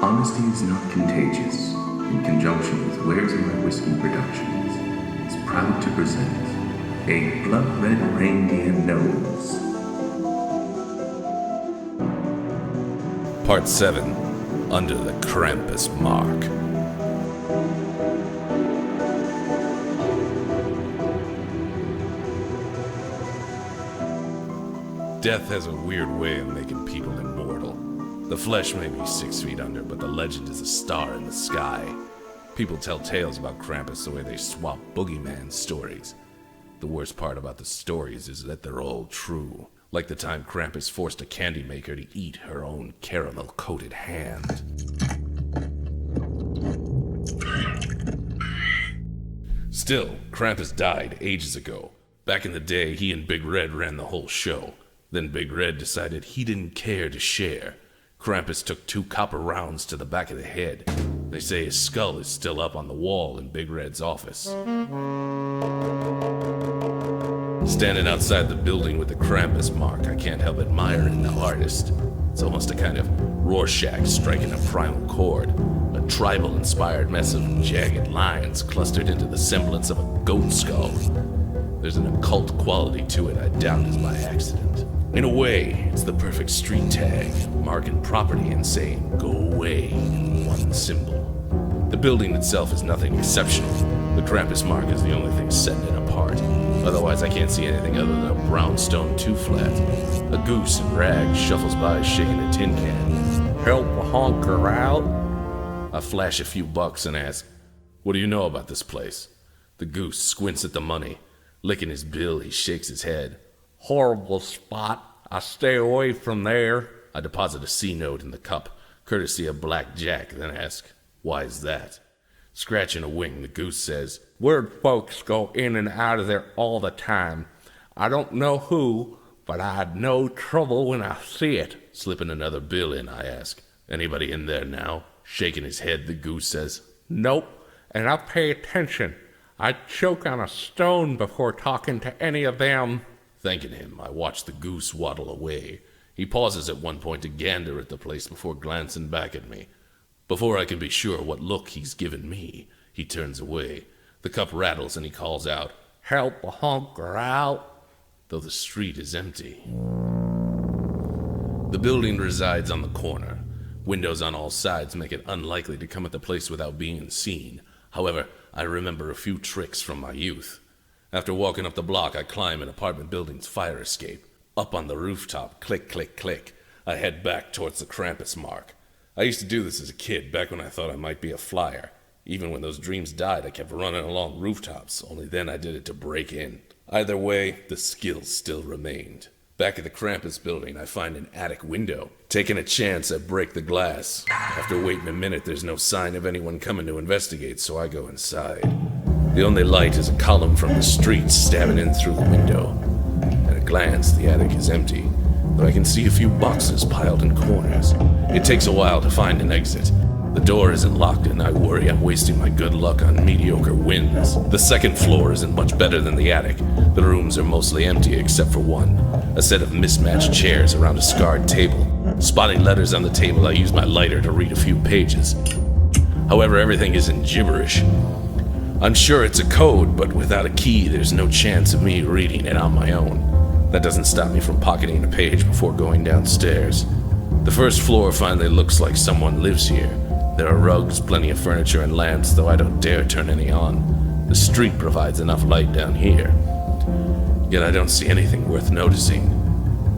Honesty is Not Contagious, in conjunction with Where's My Whiskey Productions, is proud to present A Blood Red Reindeer Knows. Part 7, Under the Krampus Mark. Death has a weird way of making people immortal. The flesh may be 6 feet under, but the legend is a star in the sky. People tell tales about Krampus the way they swap boogeyman stories. The worst part about the stories is that they're all true. Like the time Krampus forced a candy maker to eat her own caramel-coated hand. Still, Krampus died ages ago. Back in the day, he and Big Red ran the whole show. Then Big Red decided he didn't care to share. Krampus took 2 copper rounds to the back of the head. They say his skull is still up on the wall in Big Red's office. Standing outside the building with the Krampus mark, I can't help admiring the artist. It's almost a kind of Rorschach striking a primal chord. A tribal-inspired mess of jagged lines clustered into the semblance of a goat skull. There's an occult quality to it I doubt is by accident. In a way, it's the perfect street tag, marking property and saying, "Go away," in one symbol. The building itself is nothing exceptional. The Krampus mark is the only thing setting it apart. Otherwise, I can't see anything other than a brownstone 2-flat. A goose in rags shuffles by shaking a tin can. "Help a honker out?" I flash a few bucks and ask, "What do you know about this place?" The goose squints at the money. Licking his bill, he shakes his head. "Horrible spot. I stay away from there." I deposit a C-note in the cup, courtesy of Black Jack, then ask, "Why is that?" Scratching a wing, the goose says, "Weird folks go in and out of there all the time. I don't know who, but I'd no trouble when I see it." Slipping another bill in, I ask, "Anybody in there now?" Shaking his head, the goose says, "Nope, and I pay attention. I'd choke on a stone before talking to any of them." Thanking him, I watch the goose waddle away. He pauses at one point to gander at the place before glancing back at me. Before I can be sure what look he's given me, he turns away. The cup rattles and he calls out, "Help a honker out," though the street is empty. The building resides on the corner. Windows on all sides make it unlikely to come at the place without being seen. However, I remember a few tricks from my youth. After walking up the block, I climb an apartment building's fire escape. Up on the rooftop, click, click, click, I head back towards the Krampus mark. I used to do this as a kid, back when I thought I might be a flyer. Even when those dreams died, I kept running along rooftops, only then I did it to break in. Either way, the skills still remained. Back at the Krampus building, I find an attic window. Taking a chance, I break the glass. After waiting a minute, there's no sign of anyone coming to investigate, so I go inside. The only light is a column from the street stabbing in through the window. At a glance, the attic is empty, though I can see a few boxes piled in corners. It takes a while to find an exit. The door isn't locked, and I worry I'm wasting my good luck on mediocre wins. The second floor isn't much better than the attic. The rooms are mostly empty except for one, a set of mismatched chairs around a scarred table. Spotting letters on the table, I use my lighter to read a few pages. However, everything is in gibberish. I'm sure it's a code, but without a key, there's no chance of me reading it on my own. That doesn't stop me from pocketing a page before going downstairs. The first floor finally looks like someone lives here. There are rugs, plenty of furniture, and lamps, though I don't dare turn any on. The street provides enough light down here. Yet I don't see anything worth noticing.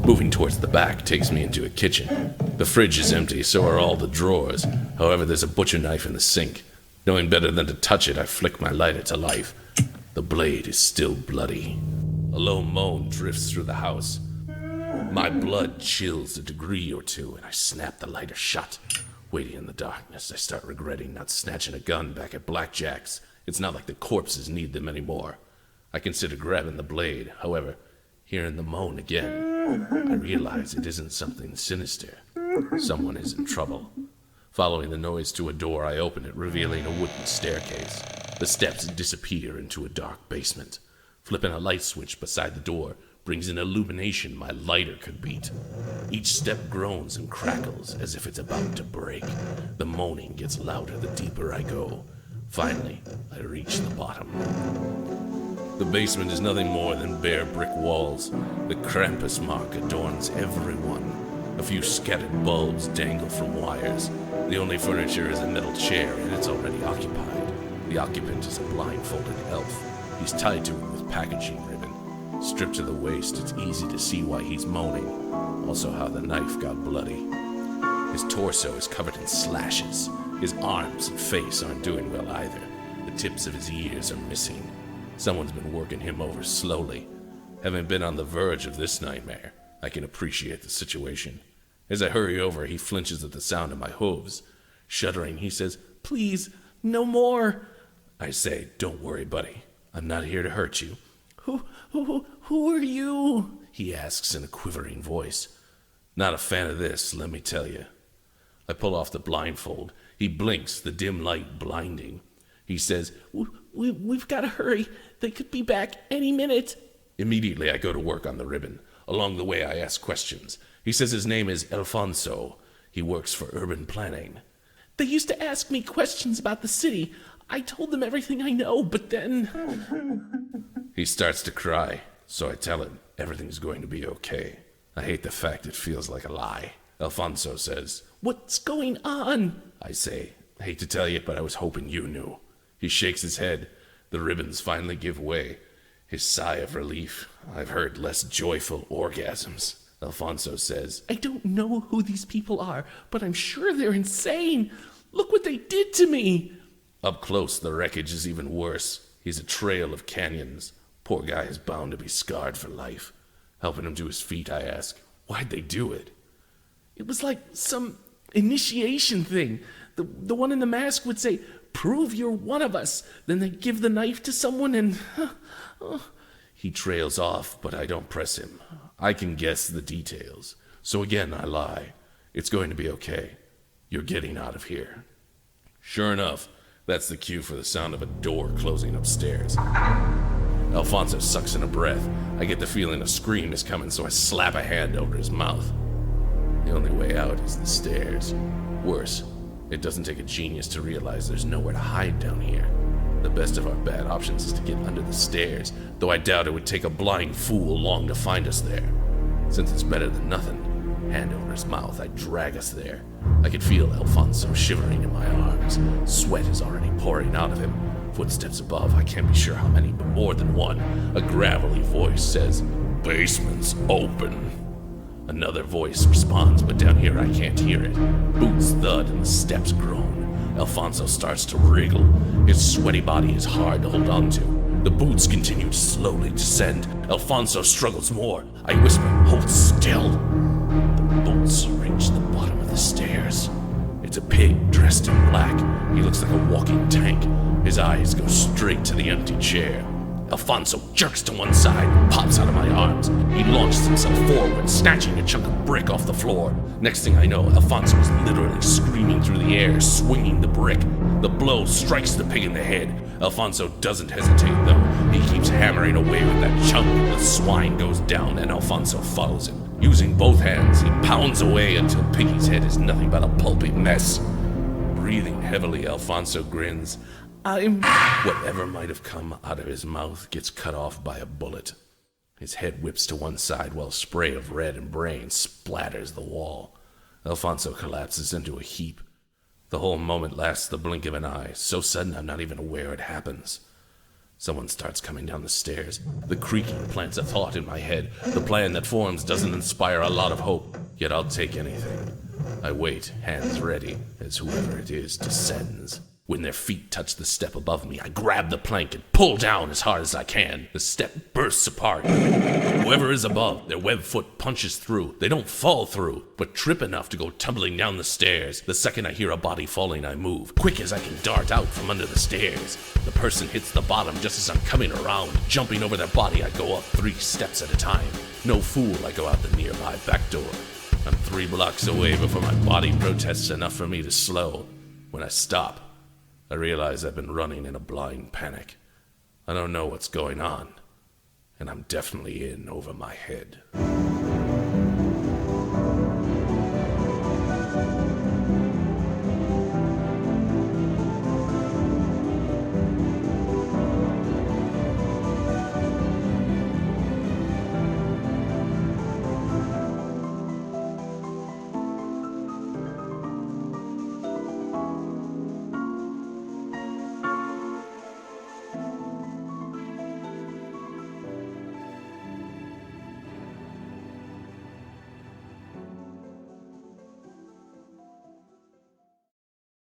Moving towards the back takes me into a kitchen. The fridge is empty, so are all the drawers. However, there's a butcher knife in the sink. Knowing better than to touch it, I flick my lighter to life. The blade is still bloody. A low moan drifts through the house. My blood chills a degree or two, and I snap the lighter shut. Waiting in the darkness, I start regretting not snatching a gun back at Black Jack's. It's not like the corpses need them anymore. I consider grabbing the blade. However, hearing the moan again, I realize it isn't something sinister. Someone is in trouble. Following the noise to a door, I open it, revealing a wooden staircase. The steps disappear into a dark basement. Flipping a light switch beside the door brings an illumination my lighter could beat. Each step groans and crackles as if it's about to break. The moaning gets louder the deeper I go. Finally, I reach the bottom. The basement is nothing more than bare brick walls. The Krampus mark adorns every one. A few scattered bulbs dangle from wires. The only furniture is a metal chair, and it's already occupied. The occupant is a blindfolded elf. He's tied to it with packaging ribbon. Stripped to the waist, it's easy to see why he's moaning. Also how the knife got bloody. His torso is covered in slashes. His arms and face aren't doing well either. The tips of his ears are missing. Someone's been working him over slowly. Having been on the verge of this nightmare, I can appreciate the situation. As I hurry over, he flinches at the sound of my hooves. Shuddering, he says, "Please, no more." I say, "Don't worry, buddy. I'm not here to hurt you." Who are you?" he asks in a quivering voice. "Not a fan of this, let me tell you." I pull off the blindfold. He blinks, the dim light blinding. He says, We've got to hurry. They could be back any minute." Immediately, I go to work on the ribbon. Along the way, I ask questions. He says his name is Alfonso. He works for urban planning. "They used to ask me questions about the city. I told them everything I know, but then..." He starts to cry, so I tell him everything's going to be okay. I hate the fact it feels like a lie. Alfonso says, "What's going on?" I say, "I hate to tell you, but I was hoping you knew." He shakes his head. The ribbons finally give way. His sigh of relief. I've heard less joyful orgasms. Alfonso says, "I don't know who these people are, but I'm sure they're insane. Look what they did to me." Up close, the wreckage is even worse. He's a trail of canyons. Poor guy is bound to be scarred for life. Helping him to his feet, I ask, "Why'd they do it?" "It was like some initiation thing. The one in the mask would say, 'Prove you're one of us.' Then they'd give the knife to someone and..." He trails off, but I don't press him. I can guess the details. So again, I lie. It's going to be okay. You're getting out of here. Sure enough, that's the cue for the sound of a door closing upstairs. Alfonso sucks in a breath. I get the feeling a scream is coming, so I slap a hand over his mouth. The only way out is the stairs. Worse, it doesn't take a genius to realize there's nowhere to hide down here. The best of our bad options is to get under the stairs, though I doubt it would take a blind fool long to find us there. Since it's better than nothing, hand over his mouth, I drag us there. I can feel Alfonso shivering in my arms. Sweat is already pouring out of him. Footsteps above, I can't be sure how many, but more than one. A gravelly voice says, "Basement's open." Another voice responds, but down here I can't hear it. Boots thud and the steps groan. Alfonso starts to wriggle. His sweaty body is hard to hold on to. The boots continue to slowly descend. Alfonso struggles more. I whisper, "Hold still." The boots reach the bottom of the stairs. It's a pig dressed in black. He looks like a walking tank. His eyes go straight to the empty chair. Alfonso jerks to one side, pops out of my arms. He launches himself forward, snatching a chunk of brick off the floor. Next thing I know, Alfonso is literally screaming through the air, swinging the brick. The blow strikes the pig in the head. Alfonso doesn't hesitate, though. He keeps hammering away with that chunk. The swine goes down, and Alfonso follows him. Using both hands, he pounds away until Piggy's head is nothing but a pulpy mess. Breathing heavily, Alfonso grins. Whatever might have come out of his mouth gets cut off by a bullet. His head whips to one side while a spray of red and brain splatters the wall. Alfonso collapses into a heap. The whole moment lasts the blink of an eye, so sudden I'm not even aware it happens. Someone starts coming down the stairs. The creaking plants a thought in my head. The plan that forms doesn't inspire a lot of hope, yet I'll take anything. I wait, hands ready, as whoever it is descends. When their feet touch the step above me, I grab the plank and pull down as hard as I can. The step bursts apart. Whoever is above, their web foot punches through. They don't fall through, but trip enough to go tumbling down the stairs. The second I hear a body falling, I move, quick as I can dart out from under the stairs. The person hits the bottom just as I'm coming around. Jumping over their body, I go up 3 steps at a time. No fool, I go out the nearby back door. I'm 3 blocks away before my body protests enough for me to slow. When I stop, I realize I've been running in a blind panic. I don't know what's going on. and I'm definitely in over my head.